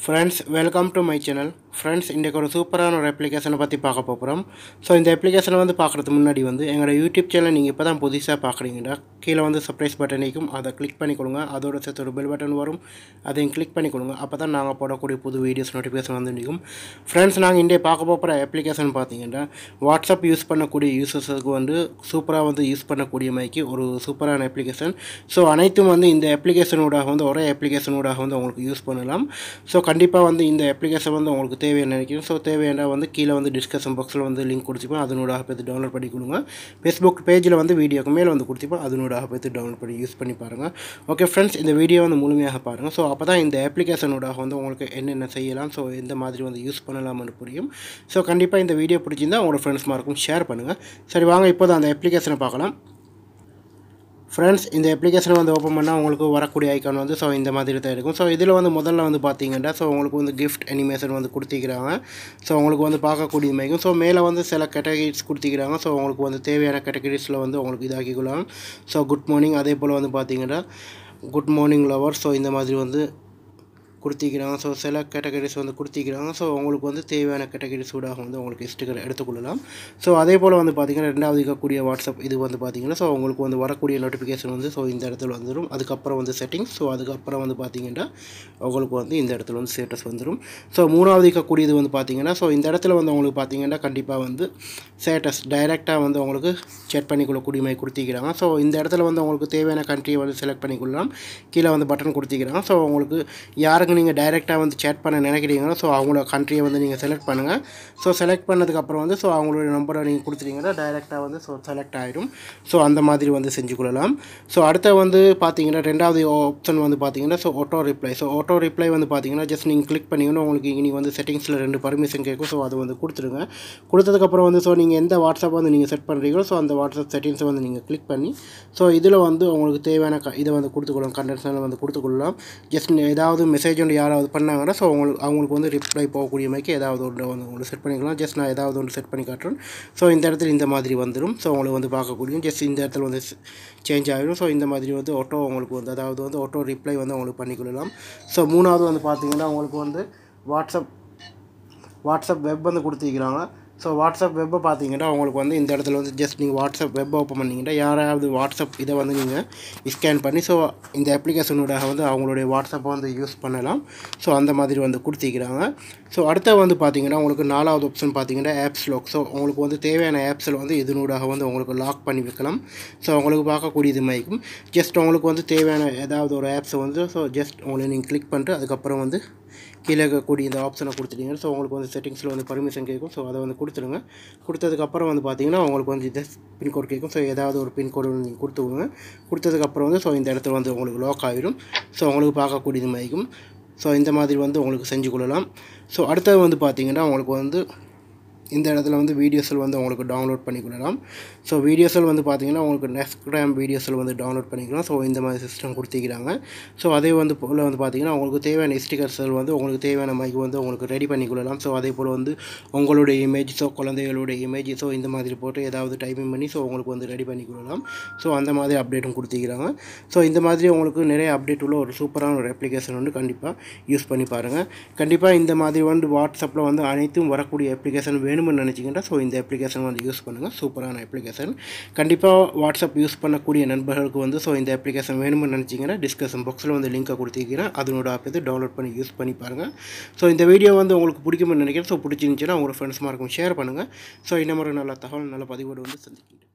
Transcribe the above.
Friends, welcome to my channel. Friends, இன்றைக்கு ஒரு சூப்பரான ஒரு அப்ளிகேஷனை பற்றி பார்க்க போகிறோம். ஸோ இந்த அப்ளிகேஷனை வந்து பார்க்குறதுக்கு முன்னாடி வந்து எங்களோட யூடியூப் சேனல் நீங்கள் இப்போ தான் புதுசாக பார்க்குறீங்கன்னா கீழே வந்து சப்ஸ்கிரைப் பட்டன் இருக்கும், அதை கிளிக் பண்ணி கொடுங்க. அதோட சேர்த்து ஒரு பெல் பட்டன் வரும், அதையும் கிளிக் பண்ணி கொடுங்க. அப்போ தான் நாங்கள் போடக்கூடிய புது வீடியோஸ் நோட்டிஃபிகேஷன் வந்து நிற்கும். ஃப்ரெண்ட்ஸ், நாங்கள் இன்றைய பார்க்க போகிற அப்ளிகேஷன் பார்த்தீங்கன்னா வாட்ஸ்அப் யூஸ் பண்ணக்கூடிய யூசர்ஸுக்கு வந்து சூப்பராக வந்து யூஸ் பண்ணக்கூடிய மாதிரி ஒரு சூப்பரான அப்ளிகேஷன். ஸோ அனைத்தும் வந்து இந்த அப்ளிகேஷனோடாக வந்து ஒரே அப்ளிகேஷனோடாக வந்து உங்களுக்கு யூஸ் பண்ணலாம். ஸோ கண்டிப்பாக வந்து இந்த அப்ளிகேஷன் வந்து உங்களுக்கு தேவையான நினைக்கிறேன். ஸோ தேவையான வந்து கீழே வந்து டிஸ்கஷன் பாக்ஸில் வந்து லிங்க் கொடுத்துப்பேன், அதனோட போய்த்து டவுன்லோட் பண்ணி கொடுங்க. ஃபேஸ்புக் பேஜில் வந்து வீடியோக்கு மேலே வந்து கொடுத்துப்பேன், அதனோட போய்த்து டவுன்லோட் பண்ணி யூஸ் பண்ணி பாருங்கள். ஓகே ஃப்ரெண்ட்ஸ், இந்த வீடியோ வந்து முழுமையாக பாருங்கள். ஸோ அப்போ தான் இந்த அப்ளிகேஷனோட வந்து உங்களுக்கு என்னென்ன செய்யலாம், ஸோ எந்த மாதிரி வந்து யூஸ் பண்ணலாம்னு புரியும். ஸோ கண்டிப்பாக இந்த வீடியோ பிடிச்சிருந்தால் உங்களோட ஃப்ரெண்ட்ஸ் மார்க்கும் ஷேர் பண்ணுங்கள். சரி வாங்க இப்போ தான் அந்த அப்ளிகேஷனை பார்க்கலாம். ஃப்ரெண்ட்ஸ், இந்த அப்ளிகேஷனை வந்து ஓப்பன் பண்ணால் உங்களுக்கு வரக்கூடிய ஐக்கான் வந்து ஸோ இந்த மாதிரி தான் இருக்கும். ஸோ இதில் வந்து முதல்ல வந்து பார்த்தீங்கன்னா ஸோ உங்களுக்கு வந்து கிஃப்ட் அனிமேஷன் வந்து கொடுத்திக்கிறாங்க. ஸோ உங்களுக்கு வந்து பார்க்கக்கூடிய மாதிரி. ஸோ மேலே வந்து சில கேட்டகரிஸ் கொடுத்திக்கிறாங்க. ஸோ உங்களுக்கு வந்து தேவையான கேட்டகரிஸில் வந்து உங்களுக்கு இதாக்கிக்கலாம். ஸோ குட் மார்னிங், அதே போல் வந்து பார்த்தீங்கன்னா குட் மார்னிங் லவர், ஸோ இந்த மாதிரி வந்து கொடுத்திக்கிறாங்க. ஸோ சில கேட்டகரிஸ் வந்து கொடுத்திக்கிறாங்க. ஸோ உங்களுக்கு வந்து தேவையான கேட்டகரிஸ் கூட வந்து உங்களுக்கு ஸ்டிக்கர் எடுத்துக்கொள்ளலாம். ஸோ அதே போல் வந்து பார்த்திங்கன்னா ரெண்டாவது இருக்கக்கூடிய வாட்ஸ்அப் இது வந்து பார்த்திங்கன்னா ஸோ உங்களுக்கு வந்து வரக்கூடிய நோட்டிஃபிகேஷன் வந்து ஸோ இந்த இடத்துல வந்துடும். அதுக்கப்புறம் வந்து செட்டிங்ஸ், ஸோ அதுக்கப்புறம் வந்து பார்த்திங்கன்னா உங்களுக்கு வந்து இந்த இடத்துல வந்து ஸ்டேட்டஸ் வந்துடும். ஸோ மூணாவது இருக்கக்கூடியது வந்து பார்த்திங்கன்னா ஸோ இந்த இடத்துல வந்து உங்களுக்கு பார்த்திங்கன்னா கண்டிப்பாக வந்து ஸ்டேட்டஸ் டைரெக்டாக வந்து உங்களுக்கு செட் பண்ணிக்கொள்ளக்கூடிய மாதிரி கொடுத்திக்கிறாங்க. ஸோ இந்த இடத்துல வந்து உங்களுக்கு தேவையான கண்ட்ரியை வந்து செலக்ட் பண்ணிக்கொள்ளலாம். கீழே வந்து பட்டன் கொடுத்திக்கிறாங்க. ஸோ உங்களுக்கு யாருக்கு நீங்கள் டைரெக்டாக வந்து சேட் பண்ண நினைக்கிறீங்களோ ஸோ அவங்களோட கண்ட்ரியை வந்து நீங்கள் செலக்ட் பண்ணுங்கள். ஸோ செலக்ட் பண்ணதுக்கப்புறம் வந்து ஸோ அவங்களோட நம்பரை நீங்கள் கொடுத்துட்டீங்கன்னா டைரெக்டாக வந்து ஸோ செலக்ட் ஆகிடும். ஸோ அந்த மாதிரி வந்து செஞ்சு கொள்ளலாம். ஸோ அடுத்த வந்து பார்த்தீங்கன்னா ரெண்டாவது ஆப்ஷன் வந்து பார்த்தீங்கன்னா so auto reply. So auto reply வந்து பார்த்தீங்கன்னா ஜஸ்ட் நீங்கள் கிளிக் பண்ணிங்கன்னா உங்களுக்கு இனி வந்து செட்டிங்ஸில் 2 பர்மிஷன் கேட்கும். ஸோ அதை வந்து கொடுத்துருங்க. கொடுத்ததுக்கப்புறம் வந்து ஸோ நீங்கள் எந்த வாட்ஸ்அப் வந்து நீங்கள் செட் பண்ணுறீங்களோ ஸோ அந்த வாட்ஸ்அப் செட்டிங்ஸை வந்து நீங்கள் கிளிக் பண்ணி ஸோ இதில் வந்து உங்களுக்கு தேவையான இதை வந்து கொடுத்துக்கொள்ளலாம், கண்டென்ட்ஸில் வந்து கொடுத்துக்கொள்ளலாம். ஜஸ்ட் ஏதாவது மெசேஜ் ஒன்று யாராவது பண்ணாங்கன்னா ஸோ அவங்களுக்கு வந்து ரிப்ளை போகக்கூடிய மாதிரி ஏதாவது ஒன்று வந்து உங்களுக்கு செட் பண்ணிக்கலாம். ஜஸ்ட் நான் ஏதாவது ஒன்று செட் பண்ணி காட்டுறேன். ஸோ இந்த இடத்துல இந்த மாதிரி வந்துடும். ஸோ உங்களுக்கு வந்து பார்க்கக்கூடிய ஜஸ்ட் இந்த இடத்துல வந்து சேஞ்ச் ஆகிடும். ஸோ இந்த மாதிரி வந்து ஆட்டோ உங்களுக்கு வந்து அதாவது வந்து ஆட்டோ ரிப்ளை வந்து உங்களுக்கு பண்ணிக்கொள்ளலாம். ஸோ மூணாவது வந்து பார்த்திங்கன்னா உங்களுக்கு வந்து வாட்ஸ்அப் வெப் வந்து கொடுத்துருக்கிறாங்க. ஸோ வாட்ஸ்அப் வெப்பை பார்த்தீங்கன்னா உங்களுக்கு வந்து இந்த இடத்துல வந்து ஜஸ்ட் நீங்கள் வாட்ஸ்அப் வெப் ஓப்பன் பண்ணிங்கன்னா யாராவது வாட்ஸ்அப் இதை வந்து நீங்கள் ஸ்கேன் பண்ணி ஸோ இந்த அப்ளிகேஷனோட வந்து அவங்களுடைய வாட்ஸ்அப்பை வந்து யூஸ் பண்ணலாம். ஸோ அந்த மாதிரி வந்து கொடுத்திக்கிறாங்க. ஸோ அடுத்த வந்து பார்த்தீங்கன்னா உங்களுக்கு 4வது ஆப்ஷன் பார்த்தீங்கன்னா ஆப்ஸ் லாக். ஸோ உங்களுக்கு வந்து தேவையான ஆப்ஸில் வந்து இதனூடாக வந்து உங்களுக்கு லாக் பண்ணி வைக்கலாம். ஸோ உங்களுக்கு பார்க்கக்கூடியது மாதிரிக்கும் ஜஸ்ட் உங்களுக்கு வந்து தேவையான ஏதாவது ஒரு ஆப்ஸை வந்து ஸோ ஜஸ்ட் உங்களை நீங்கள் கிளிக் பண்ணிட்டு அதுக்கப்புறம் வந்து கீழே இருக்கக்கூடிய இந்த ஆப்ஷனை கொடுத்துட்டீங்க. ஸோ உங்களுக்கு வந்து செட்டிங்ஸில் வந்து பர்மிஷன் கேட்கும். ஸோ அதை வந்து கொடுத்துருங்க. கொடுத்ததுக்கப்புறம் வந்து பார்த்தீங்கன்னா உங்களுக்கு வந்து இது பின்கோடு கேட்கும். ஸோ ஏதாவது ஒரு பின்கோடு நீங்கள் கொடுத்துருங்க. கொடுத்ததுக்கப்புறம் வந்து ஸோ இந்த இடத்துல வந்து உங்களுக்கு லாக் ஆகிடும். ஸோ உங்களுக்கு பார்க்கக்கூடியது மாதிரிக்கும் ஸோ இந்த மாதிரி வந்து உங்களுக்கு செஞ்சு கொள்ளலாம். ஸோ அடுத்தது வந்து பார்த்திங்கன்னா உங்களுக்கு வந்து இந்த இடத்துல வந்து வீடியோஸில் வந்து உங்களுக்கு டவுன்லோட் பண்ணிக்கொள்ளலாம். ஸோ வீடியோஸில் வந்து பார்த்திங்கன்னா உங்களுக்கு இன்ஸ்டாகிராம் வீடியோஸில் வந்து டவுன்லோட் பண்ணிக்கலாம். ஸோ இந்த மாதிரி சிஸ்டம் கொடுத்திக்கிறாங்க. ஸோ அதே வந்து போல் வந்து பார்த்திங்கன்னா உங்களுக்கு தேவையான ஸ்டிக்கர்ஸில் வந்து உங்களுக்கு தேவையான மைக் வந்து உங்களுக்கு ரெடி பண்ணிக்கொள்ளலாம். ஸோ அதே போல் வந்து உங்களுடைய இமேஜ், ஸோ குழந்தைகளுடைய இமேஜ் ஸோ இந்த மாதிரி போட்டு ஏதாவது டைப்பிங் பண்ணி ஸோ உங்களுக்கு வந்து ரெடி பண்ணிக்கொள்ளலாம். ஸோ அந்த மாதிரி அப்டேட்டும் கொடுத்திக்கிறாங்க. ஸோ இந்த மாதிரி உங்களுக்கு நிறைய அப்டேட் உள்ள ஒரு சூப்பரான ஒரு அப்ளிகேஷன் வந்து கண்டிப்பாக யூஸ் பண்ணி பாருங்கள். கண்டிப்பாக இந்த மாதிரி வந்து வாட்ஸ்அப்பில் வந்து அனைத்தும் வரக்கூடிய அப்ளிகேஷன் வேணும்னு நினச்சிங்கன்னா ஸோ இந்த அப்ளிகேஷன் வந்து யூஸ் பண்ணுங்கள். சூப்பரான அப்ளிகேஷன். கண்டிப்பாக வாட்ஸ்அப் யூஸ் பண்ணக்கூடிய நண்பர்களுக்கு வந்து ஸோ இந்த அப்ளிகேஷன் வேணும்னு நினச்சிங்கன்னா டிஸ்கஷன் பாக்ஸில் வந்து லிங்கை கொடுத்திருக்கிறேன், அதனோட ஆப் வந்து டவுன்லோட் பண்ணி யூஸ் பண்ணி பாருங்கள். ஸோ இந்த வீடியோ வந்து உங்களுக்கு பிடிக்கும்னு நினைக்கிறேன். ஸோ பிடிச்சிருந்துச்சுன்னா உங்களோட ஃப்ரெண்ட்ஸ் மார்க்கும் ஷேர் பண்ணுங்கள். ஸோ இந்த மாதிரி நல்ல தகவல் நல்ல பதிவோடு வந்து சந்திக்கின்றேன்.